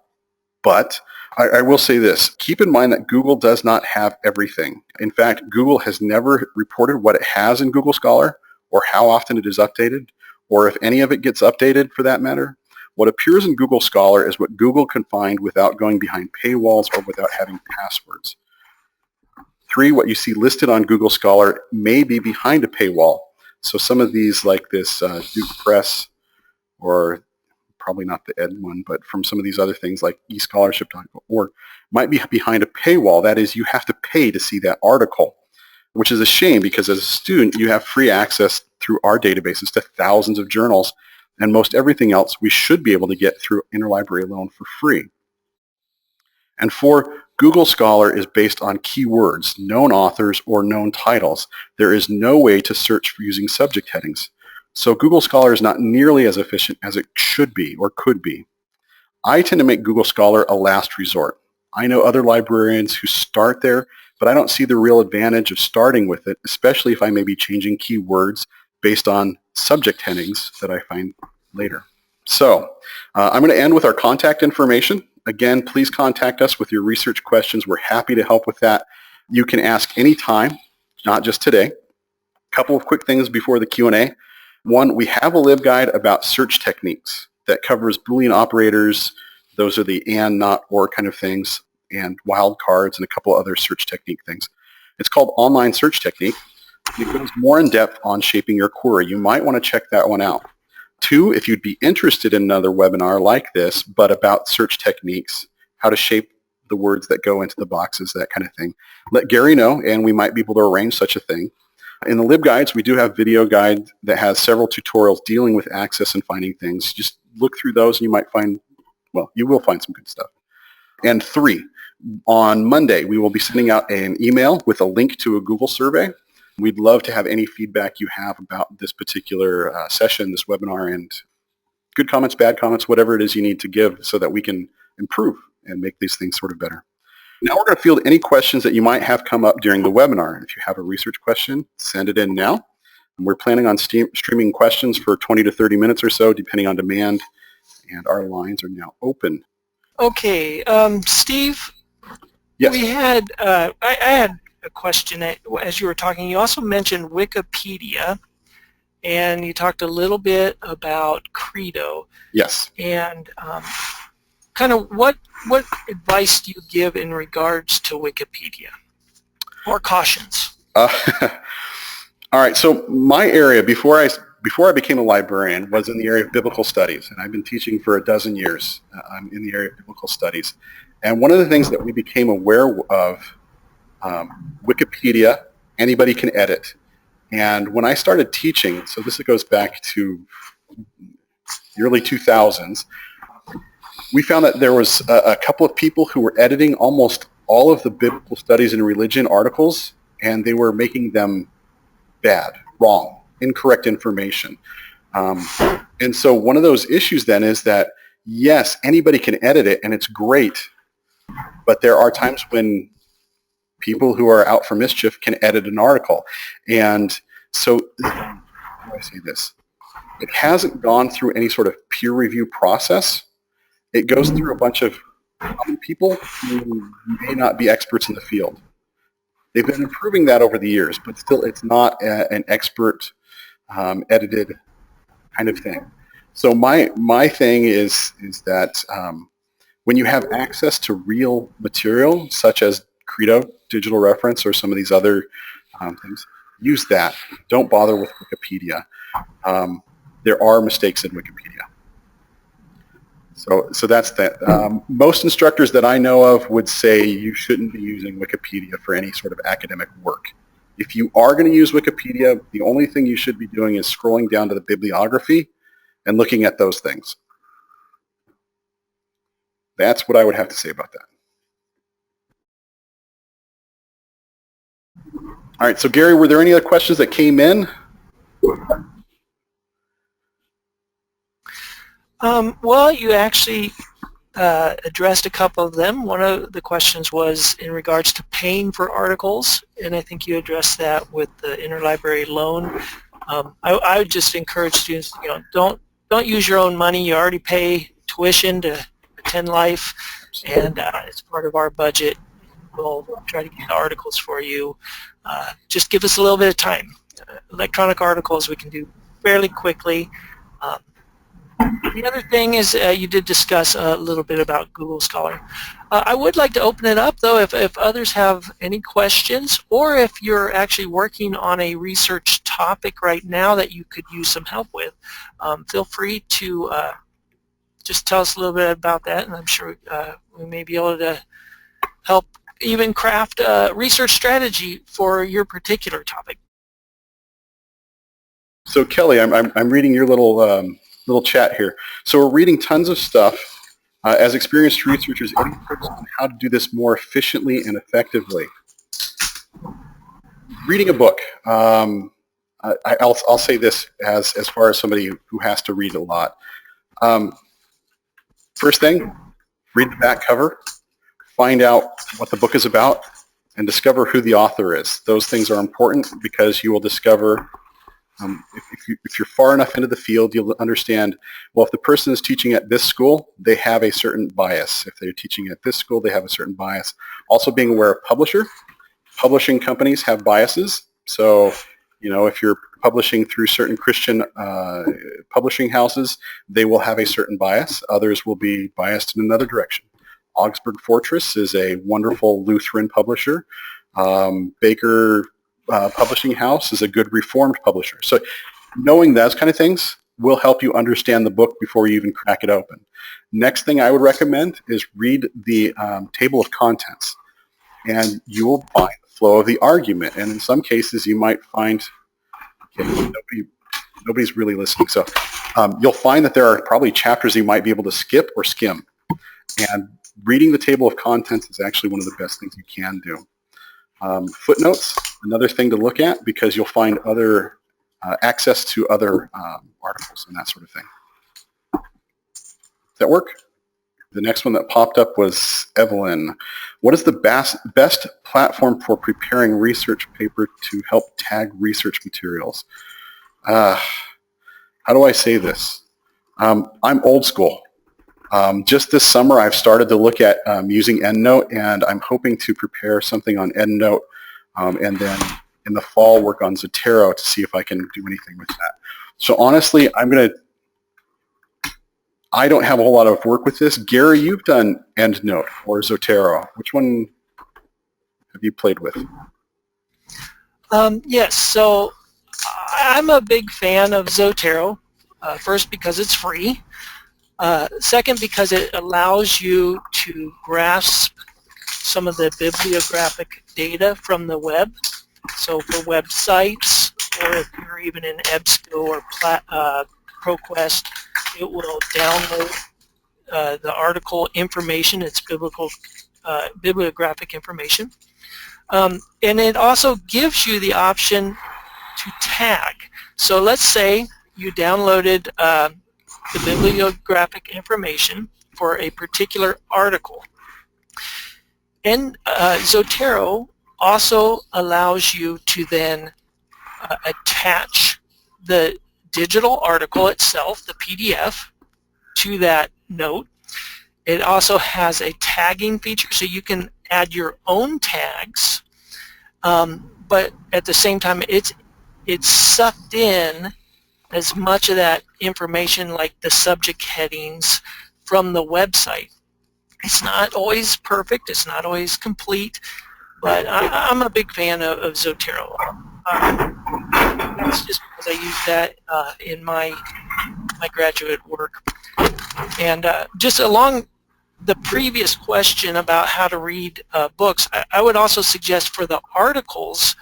But I will say this. Keep in mind that Google does not have everything. In fact, Google has never reported what it has in Google Scholar or how often it is updated or if any of it gets updated for that matter. What appears in Google Scholar is what Google can find without going behind paywalls or without having passwords. 3, what you see listed on Google Scholar may be behind a paywall. So some of these like this Duke Press or probably not the Ed one, but from some of these other things like eScholarship.org might be behind a paywall. That is, you have to pay to see that article, which is a shame because as a student, you have free access through our databases to thousands of journals, and most everything else we should be able to get through Interlibrary Loan for free. And 4, Google Scholar is based on keywords, known authors, or known titles. There is no way to search for using subject headings. So Google Scholar is not nearly as efficient as it should be or could be. I tend to make Google Scholar a last resort. I know other librarians who start there, but I don't see the real advantage of starting with it, especially if I may be changing keywords based on subject headings that I find later. So I'm going to end with our contact information. Again, please contact us with your research questions. We're happy to help with that. You can ask anytime, not just today. A couple of quick things before the Q&A. One, we have a LibGuide about search techniques that covers Boolean operators. Those are the and, not, or kind of things, and wildcards and a couple other search technique things. It's called Online Search Technique. It goes more in depth on shaping your query. You might want to check that one out. 2, if you'd be interested in another webinar like this, but about search techniques, how to shape the words that go into the boxes, that kind of thing, let Gary know, and we might be able to arrange such a thing. In the LibGuides, we do have video guide that has several tutorials dealing with access and finding things. Just look through those and you might find, well, you will find some good stuff. And 3, on Monday, we will be sending out an email with a link to a Google survey. We'd love to have any feedback you have about this particular session, this webinar, and good comments, bad comments, whatever it is you need to give so that we can improve and make these things sort of better. Now we're going to field any questions that you might have come up during the webinar. If you have a research question, send it in now. We're planning on streaming questions for 20 to 30 minutes or so, depending on demand, and our lines are now open. Okay, Steve, yes. We had, I had a question as you were talking. You also mentioned Wikipedia, and you talked a little bit about Credo. Yes. And kind of what advice do you give in regards to Wikipedia, or cautions? All right. So my area before I became a librarian was in the area of biblical studies, and I've been teaching for a dozen years. I'm in the area of biblical studies, and one of the things that we became aware of, Wikipedia, anybody can edit. And when I started teaching, so this goes back to the early 2000s, we found that there was a couple of people who were editing almost all of the biblical studies and religion articles, and they were making them bad, wrong, incorrect information. And so one of those issues then is that, yes, anybody can edit it, and it's great, but there are times when people who are out for mischief can edit an article. And so, how do I say this? It hasn't gone through any sort of peer review process. It goes through a bunch of common people who may not be experts in the field. They've been improving that over the years, but still it's not an expert edited kind of thing. So my thing is that when you have access to real material, such as Credo, digital reference, or some of these other things, use that. Don't bother with Wikipedia. There are mistakes in Wikipedia. So that's that. Most instructors that I know of would say you shouldn't be using Wikipedia for any sort of academic work. If you are going to use Wikipedia, the only thing you should be doing is scrolling down to the bibliography and looking at those things. That's what I would have to say about that. All right, so Gary, were there any other questions that came in? Well, you actually addressed a couple of them. One of the questions was in regards to paying for articles, and I think you addressed that with the interlibrary loan. I would just encourage students, don't use your own money. You already pay tuition to attend Life, and it's part of our budget. We'll try to get articles for you. Just give us a little bit of time. Electronic articles we can do fairly quickly. The other thing is you did discuss a little bit about Google Scholar. I would like to open it up, though, if others have any questions, or if you're actually working on a research topic right now that you could use some help with. Feel free to just tell us a little bit about that, and I'm sure we may be able to help even craft a research strategy for your particular topic. So Kelly, I'm reading your little chat here. So we're reading tons of stuff. As experienced researchers, any tips on how to do this more efficiently and effectively? Reading a book. I'll say this as far as somebody who has to read a lot. First thing, read the back cover, find out what the book is about, and discover who the author is. Those things are important because you will discover, if you're far enough into the field, you'll understand, well, if the person is teaching at this school, they have a certain bias. If they're teaching at this school, they have a certain bias. Also being aware of publishing companies have biases. So, if you're publishing through certain Christian publishing houses, they will have a certain bias. Others will be biased in another direction. Augsburg Fortress is a wonderful Lutheran publisher. Baker Publishing House is a good Reformed publisher. So knowing those kind of things will help you understand the book before you even crack it open. Next thing I would recommend is read the table of contents, and you will find the flow of the argument. And in some cases, you might find, okay, nobody's really listening. So you'll find that there are probably chapters you might be able to skip or skim. And reading the table of contents is actually one of the best things you can do. Footnotes, another thing to look at, because you'll find other access to other articles and that sort of thing. Does that work? The next one that popped up was Evelyn. What is the best platform for preparing research paper to help tag research materials? How do I say this? I'm old school. Just this summer, I've started to look at using EndNote, and I'm hoping to prepare something on EndNote, and then in the fall work on Zotero to see if I can do anything with that. So honestly, I don't have a whole lot of work with this. Gary, you've done EndNote or Zotero. Which one have you played with? Yes, so I'm a big fan of Zotero. First, because it's free. Second, because it allows you to grasp some of the bibliographic data from the web. So for websites, or if you're even in EBSCO or ProQuest, it will download the article information, its bibliographic information. And it also gives you the option to tag. So let's say you downloaded the bibliographic information for a particular article. And Zotero also allows you to then attach the digital article itself, the PDF, to that note. It also has a tagging feature, so you can add your own tags, but at the same time, it's sucked in as much of that information, like the subject headings, from the website. It's not always perfect, it's not always complete, but I'm a big fan of Zotero. That's just because I use that in my graduate work. And just along the previous question about how to read books, I would also suggest for the articles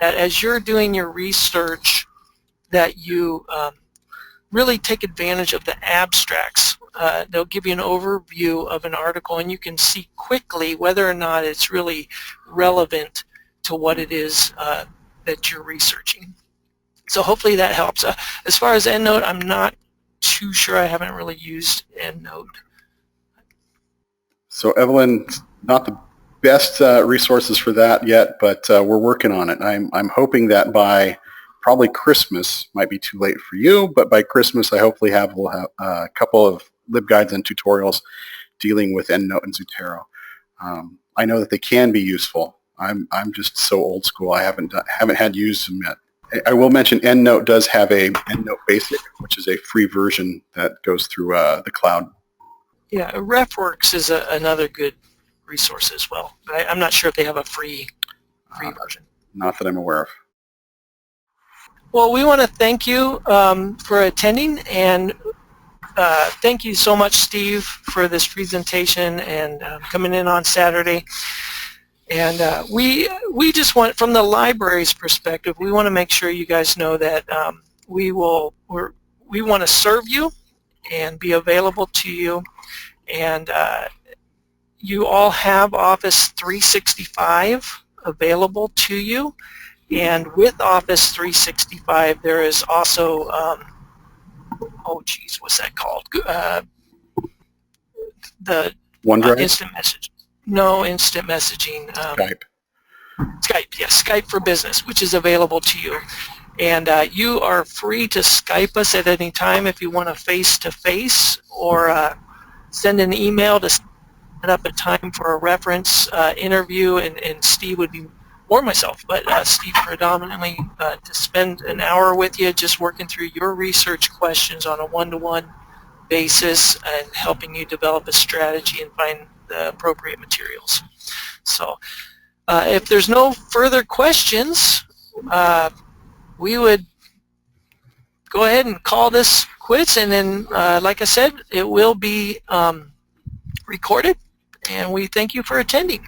that as you're doing your research, that you really take advantage of the abstracts. they'll give you an overview of an article, and you can see quickly whether or not it's really relevant to what it is that you're researching. So hopefully that helps. As far as EndNote, I'm not too sure. I haven't really used EndNote. So Evelyn, not the best resources for that yet, but we're working on it. I'm hoping that by probably Christmas, might be too late for you, but by Christmas I hopefully we'll have a couple of LibGuides and tutorials dealing with EndNote and Zotero. I know that they can be useful. I'm just so old school. I haven't had used them yet. I will mention EndNote does have a EndNote Basic, which is a free version that goes through the cloud. Yeah, RefWorks is another good resource as well. But I'm not sure if they have a free version. Not that I'm aware of. Well, we want to thank you for attending, and thank you so much, Steve, for this presentation and coming in on Saturday. And we just want, from the library's perspective, we want to make sure you guys know that we want to serve you and be available to you. And you all have Office 365 available to you. And with Office 365, there is also, oh geez, what's that called? The OneDrive? Instant message. No, instant messaging. Skype. Skype, yes, Skype for Business, which is available to you. And you are free to Skype us at any time if you want a face-to-face, or send an email to set up a time for a reference interview, and Steve would be, or myself, but Steve predominantly, to spend an hour with you just working through your research questions on a one-to-one basis and helping you develop a strategy and find the appropriate materials. So if there's no further questions, we would go ahead and call this quits, and then like I said, it will be recorded, and we thank you for attending.